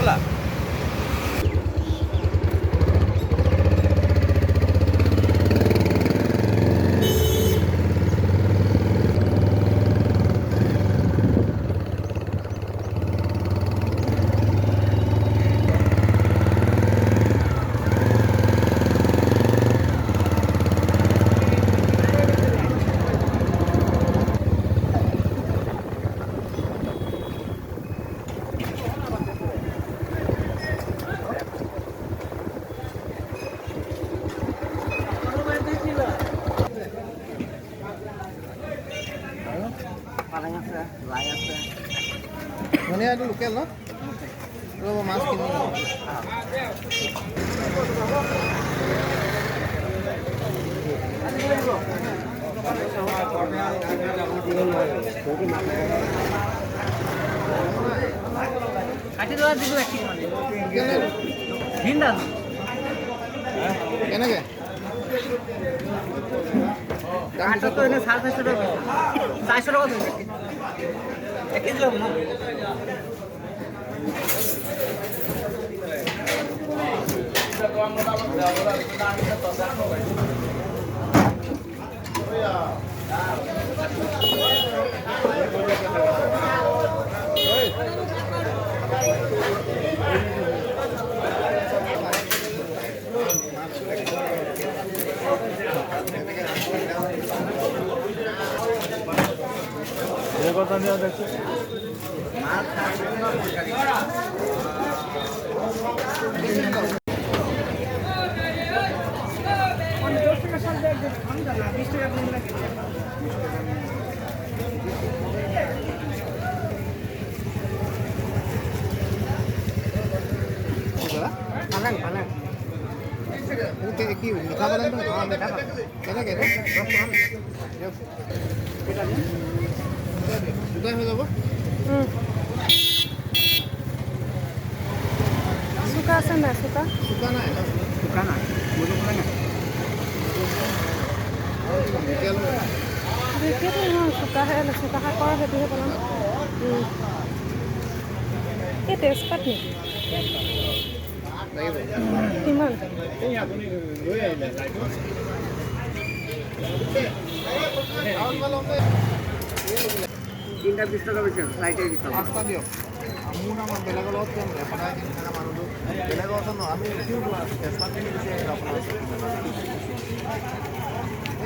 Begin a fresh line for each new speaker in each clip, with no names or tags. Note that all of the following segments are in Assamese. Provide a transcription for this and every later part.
ব'লা
পালেং আছে, লাই আছে।
মানে এইটো লোকেল ন ৰ'ব মাছ কিনি
কাটি দেওয়া দিব একটি মানে ভিন্দা
কেনেকৈ
কাঠটা তো এনে 450 টাকা 400 টাকা দিন এক কেজি লাগবে না
কথা নিয়ে দেখছি
পালেং পালেং
কি মিঠা পালেং কেনেকৈ দুটাই হৈ যাব
চুকা আছে নাই চুকা
চুকা নাই
শুকান না মুজো শুকান না
দুইটাতো নহয় চুকাহে চুকা শাকৰ সেইটোহে বনাম এই তেজপাত নেকি
লাগিব
কিমান
তিনটা 20 টাকা বেশি ফ্লাইটে দিতে হবে
পাঁচটা দিয়ক মোৰ নামৰ বেলেগৰ লগত কেম সদায় কিনি থকা মানুহটো বেলেগৰ ওচৰত নহয় আমি কিয় তেজপাত কিনি গুচি আহিলোঁ আপোনাৰ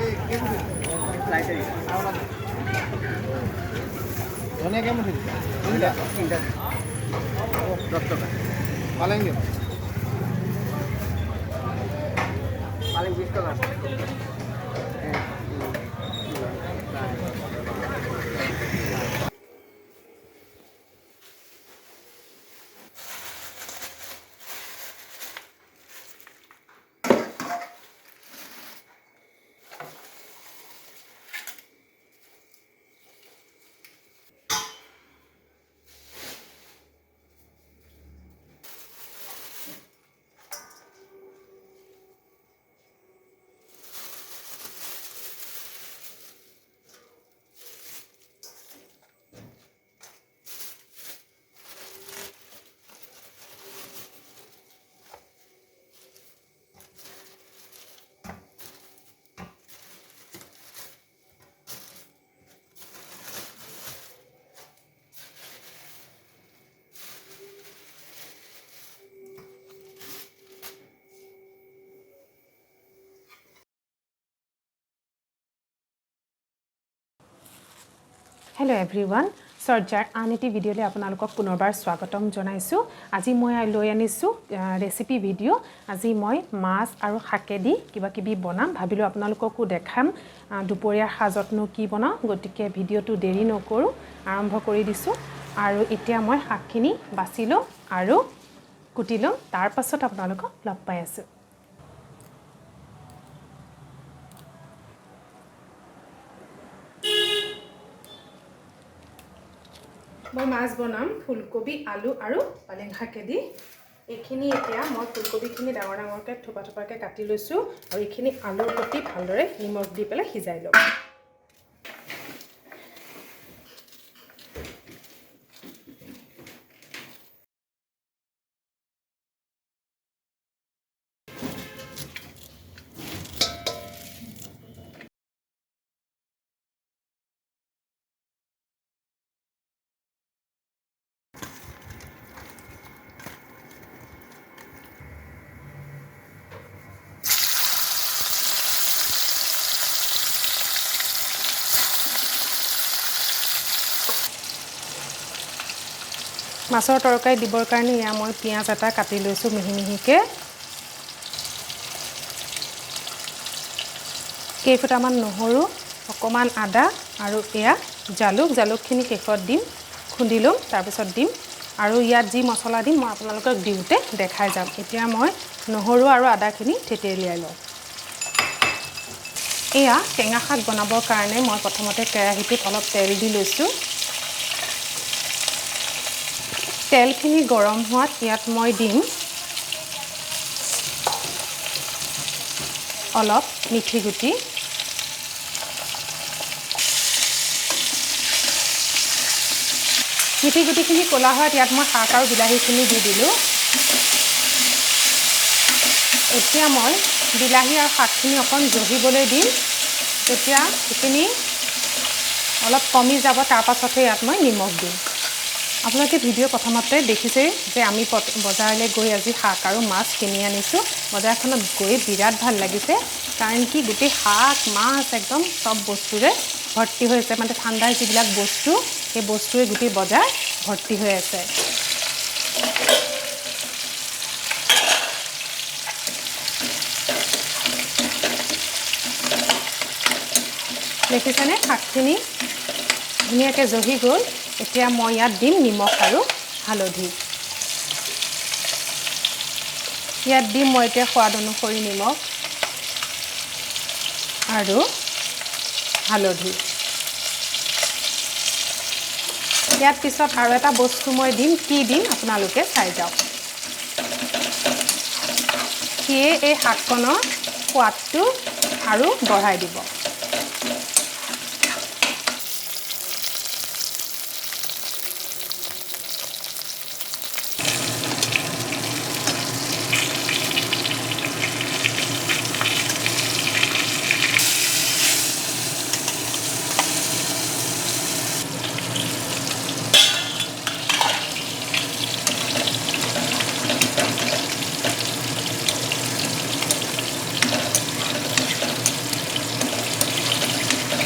এই কেইমুঠি
ফ্লাইটে দিতে
আৰু লাগে ধনিয়া কেইমুঠি দিছে
তিনটা 10 টাকা
পালেং দিয়ক
পালেং 20 টাকা
হেল্ল' এভৰিৱান সৰ্জাৰ আন এটি ভিডিঅ'লৈ আপোনালোকক পুনৰবাৰ স্বাগতম জনাইছোঁ আজি মই লৈ আনিছোঁ ৰেচিপি ভিডিঅ' আজি মই মাছ আৰু শাকেদি কিবা কিবি বনাম ভাবিলোঁ আপোনালোককো দেখাম দুপৰীয়াৰ সাজতনো কি বনাওঁ গতিকে ভিডিঅ'টো দেৰি নকৰোঁ আৰম্ভ কৰি দিছোঁ আৰু এতিয়া মই শাকখিনি বাছি লওঁ আৰু কুটি লওঁ তাৰ পাছত আপোনালোকক লগ পাই আছোঁ মই মাছ বনাম ফুলকবি আলু আৰু পালেং শাকেদি এইখিনি এতিয়া মই ফুলকবিখিনি ডাঙৰ ডাঙৰকৈ থোপা থোপাকৈ কাটি লৈছোঁ আৰু এইখিনি আলুৰ সৈতে ভালদৰে নিমখ দি পেলাই সিজাই ল'ম মাছৰ তৰকাৰী দিবৰ কাৰণে ইয়া মই পিঁয়াজ এটা কাটি লৈছোঁ মিহি মিহিকৈ কেইফুটামান নহৰু অকণমান আদা আৰু এয়া জালুকখিনি শেষত দিম খুন্দি ল'ম তাৰপিছত দিম আৰু ইয়াত যি মছলা দিম মই আপোনালোকক দিওঁতে দেখাই যাম এতিয়া মই নহৰু আৰু আদাখিনি থেতেলিয়াই লওঁ এয়া টেঙা শাক বনাবৰ কাৰণে মই প্ৰথমতে কেৰাহীটোত অলপ তেল দি লৈছোঁ তেলখিনি গৰম হোৱাত ইয়াত মই দিম অলপ মিঠি গুটি মিঠি গুটিখিনি ক'লা হোৱাত ইয়াত মই শাক আৰু বিলাহীখিনি দি দিলোঁ এতিয়া মই বিলাহী আৰু শাকখিনি অকণ জহিবলৈ দিম তেতিয়া সেইখিনি অলপ কমি যাব তাৰ পাছতহে ইয়াত মই নিমখ দিম আপোনালোকে ভিডিঅ' প্ৰথমতে দেখিছে যে আমি বজাৰলৈ গৈ আজি শাক আৰু মাছ কিনি আনিছোঁ বজাৰখনত গৈ বিৰাট ভাল লাগিছে কাৰণ কি গোটেই শাক মাছ একদম সব বস্তুৰে ভৰ্তি হৈ আছে মানে ঠাণ্ডাৰ যিবিলাক বস্তু সেই বস্তুৰে গোটেই বজাৰ ভৰ্তি হৈ আছে দেখিছেনে শাকখিনি ধুনীয়াকৈ জহি গ'ল এতিয়া মই ইয়াত দিম নিমখ আৰু হালধি ইয়াত দিম মই এতিয়া সোৱাদ অনুসৰি নিমখ আৰু হালধি ইয়াত পিছত আৰু এটা বস্তু মই দিম কি দিম আপোনালোকে চাই যাওক সিয়ে এই শাককণৰ সোৱাদটো আৰু বঢ়াই দিব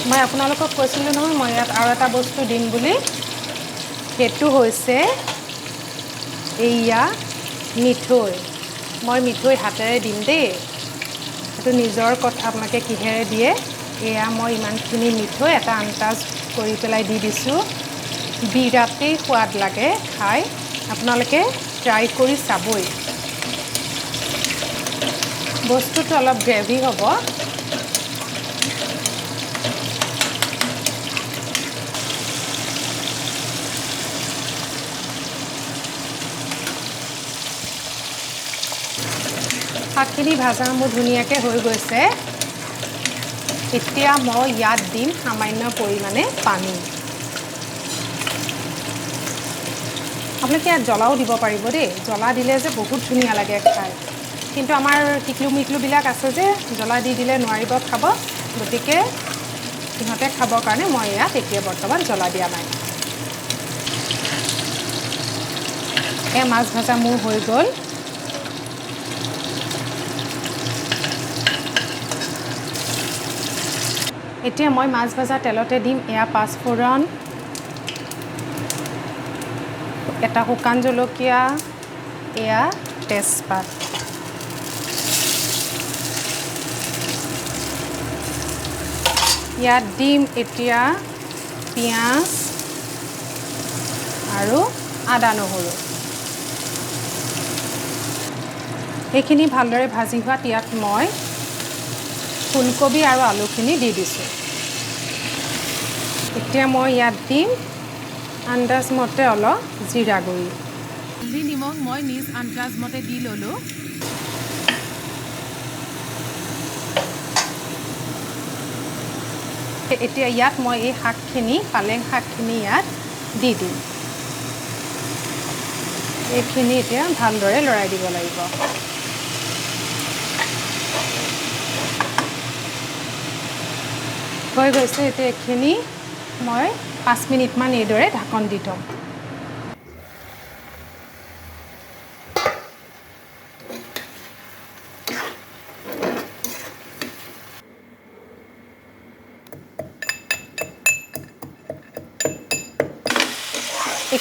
মই আপোনালোকক কৈছিলোঁ নহয় মই ইয়াত আৰু এটা বস্তু দিম বুলি সেইটো হৈছে এইয়া মিঠৈ মই মিঠৈ হাতেৰে দিম দেই সেইটো নিজৰ কথা আপোনালোকে কিহেৰে দিয়ে এয়া মই ইমানখিনি মিঠৈ এটা আন্দাজ কৰি পেলাই দি দিছোঁ বিৰাটেই সোৱাদ লাগে খাই আপোনালোকে ট্ৰাই কৰি চাবই বস্তুটো অলপ গ্ৰেভি হ'ব শাকখিনি ভাজা মোৰ ধুনীয়াকৈ হৈ গৈছে এতিয়া মই ইয়াত দিম সামান্য পৰিমাণে পানী আপোনালোকে ইয়াত জ্বলাও দিব পাৰিব দেই জ্বলা দিলে যে বহুত ধুনীয়া লাগে খাই কিন্তু আমাৰ টিকলু মিকলুবিলাক আছে যে জ্বলা দি দিলে নোৱাৰিব খাব গতিকে সিহঁতে খাবৰ কাৰণে মই ইয়াত এতিয়া বৰ্তমান জ্বলা দিয়া নাই এই মাছ ভাজা মোৰ হৈ গ'ল এতিয়া মই মাছ ভাজা তেলতে দিম এয়া পাঁচফোৰণ এটা শুকান জলকীয়া এয়া তেজপাত ইয়াত দিম এতিয়া পিঁয়াজ আৰু আদা নহৰু এইখিনি ভালদৰে ভাজি হোৱাত ইয়াত মই ফুলকবি আৰু আলুখিনি দি দিছোঁ এতিয়া মই ইয়াত দিম আন্দাজ মতে অলপ জিৰা গুড়ি হালধি নিমখ মই নিজ আন্দাজ মতে দি ল'লোঁ এতিয়া ইয়াত মই এই শাকখিনি পালেং শাকখিনি ইয়াত দি দিম এইখিনি এতিয়া ভালদৰে লৰাই দিব লাগিব হৈ গৈছে এতিয়া এইখিনি মই 5 মিনিটমান এইদৰে ঢাকন দি থ'ম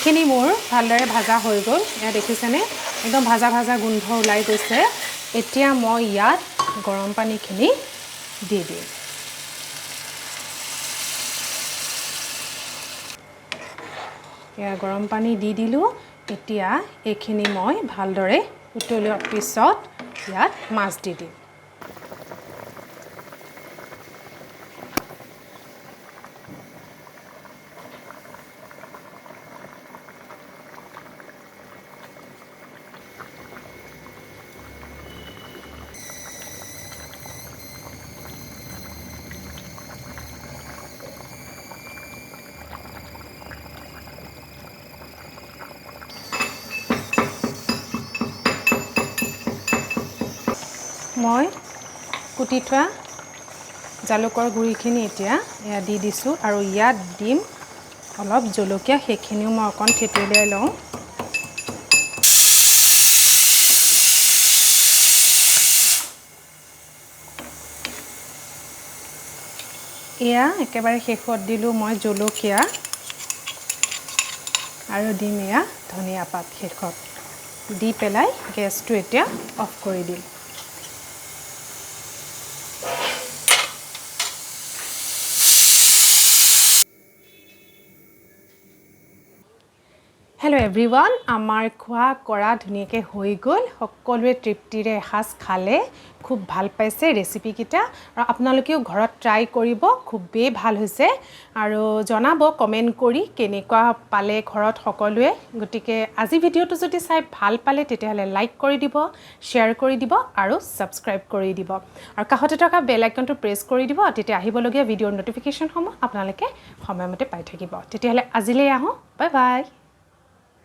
এইখিনি মোৰ ভালদৰে ভাজা হৈ গ'ল এয়া দেখিছেনে একদম ভাজা ভাজা গোন্ধ ওলাই গৈছে এতিয়া মই ইয়াত গৰম পানীখিনি দি দিম এয়া গৰম পানী দি দিলোঁ এতিয়া এইখিনি মই ভালদৰে উতলোৱাৰ পিছত ইয়াত মাছ দি দিম মই কুটি থোৱা জালুকৰ গুড়িখিনি এতিয়া এয়া দি দিছোঁ আৰু ইয়াত দিম অলপ জলকীয়া সেইখিনিও মই অকণ থেতেলিয়াই লওঁ এয়া একেবাৰে শেষত দিলোঁ মই জলকীয়া আৰু দিম এয়া ধনিয়া পাত শেষত দি পেলাই গেছটো এতিয়া অফ কৰি দিম হেল্ল' এভৰিৱান আমাৰ খোৱা কৰা ধুনীয়াকৈ হৈ গ'ল সকলোৱে তৃপ্তিৰে এসাঁজ খালে খুব ভাল পাইছে ৰেচিপিকেইটা আৰু আপোনালোকেও ঘৰত ট্ৰাই কৰিব খুবেই ভাল হৈছে আৰু জনাব কমেণ্ট কৰি কেনেকুৱা পালে ঘৰত সকলোৱে গতিকে আজি ভিডিঅ'টো যদি চাই ভাল পালে তেতিয়াহ'লে লাইক কৰি দিব শ্বেয়াৰ কৰি দিব আৰু ছাবস্ক্ৰাইব কৰি দিব আৰু কাষতে থকা বেল আইকনটো প্ৰেছ কৰি দিব তেতিয়া আহিবলগীয়া ভিডিঅ'ৰ ন'টিফিকেশ্যনসমূহ আপোনালোকে সময়মতে পাই থাকিব তেতিয়াহ'লে আজিলৈ আহোঁ বাই বাই